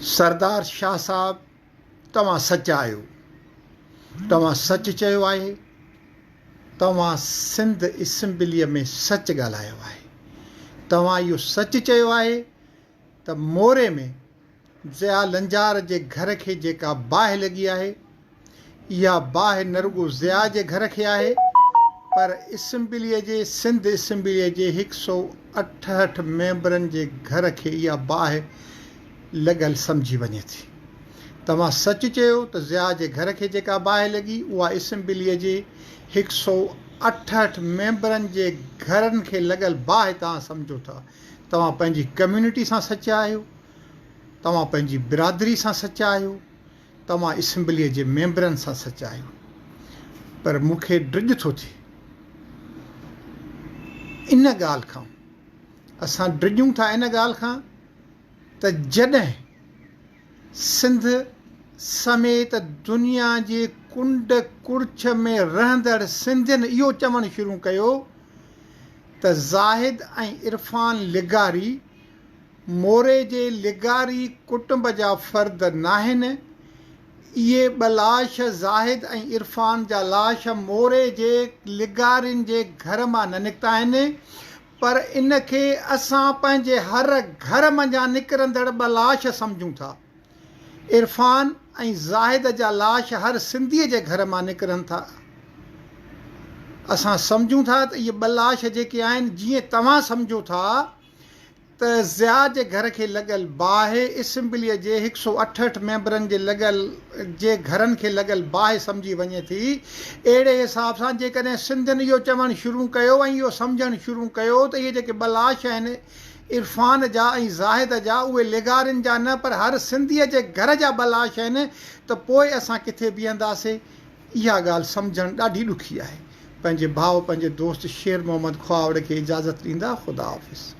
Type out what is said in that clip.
सरदार शाह साहब, तव्हां सच आहियो। तव्हां सच चयो आहे। तव्हां सिंध असेंबलीअ में सच ॻाल्हायो आहे। तव्हां इहो सच चयो आहे त मोरे में ज़िया लंजार जे घर खे जेका बाहि लॻी आहे, इहा बाहि न रुॻो ज़िया जे घर खे आहे, पर असेंबलीअ जे सिंध असेंबलीअ जे 168 मेंबरनि जे घर खे इहा बाहि लॻल सम्झी वञे थी। तव्हां सच चयो त ज़िया जे घर खे जेका बाहि लॻी उहा असेंबलीअ जे 168 मेंबरनि जे घरनि खे लॻल बाहि तव्हां सम्झो था। तव्हां पंहिंजी कम्यूनिटी सां सचा आहियो, तव्हां पंहिंजी बिरादरी सां सचा आहियो, तव्हां असेंबलीअ जे मेंबरनि सां सचा आहियो। पर मूंखे ड्रिज थो थिए इन ॻाल्हि खां, असां ड्रिजूं था इन ॻाल्हि खां त जॾहिं सिंध समेत दुनिया जे कुंड कुड़छ में रहंदड़ सिंधियुनि इहो चवणु शुरू कयो त ज़ाहिद ऐं इरफान लिगारी मोरे जे लिगारी कुटुंब जा फ़र्द नाहिनि। इहे ॿ लाश ज़ाहिद ऐं इरफान जा लाश मोरे जे लिगारियुनि जे घर मां न निकिता आहिनि, पर इन खे असां पंहिंजे हर घर मंझां निकिरंदड़ ॿ लाश सम्झूं था। इरफान ऐं ज़ाहिद जा लाश हर सिंधीअ जे घर मां निकिरनि था। असां सम्झूं था त इहे ॿ लाश जेके आहिनि, जीअं तव्हां सम्झो था त ज़िया जे घर खे लॻल बाहि असेंबलीअ जे 168 मेंबरनि जे घरनि खे लॻल बाहि सम्झी वञे थी, अहिड़े हिसाब सां जेकॾहिं सिंधियुनि इहो चवणु शुरू कयो ऐं इहो सम्झणु शुरू कयो त इहे जेके ॿ लाश आहिनि इरफान जा ऐं ज़ाहिद जा, उहे लिगारियुनि जा न पर हर सिंधीअ जे घर जा ॿ लाश आहिनि, त पोइ असां किथे बीहंदासीं? इहा ॻाल्हि सम्झणु ॾाढी ॾुखी आहे। पंहिंजे भाउ, पंहिंजे दोस्त शेर मोहम्मद ख्वावड़ खे इजाज़त ॾींदा। ख़ुदा हाफ़िज़।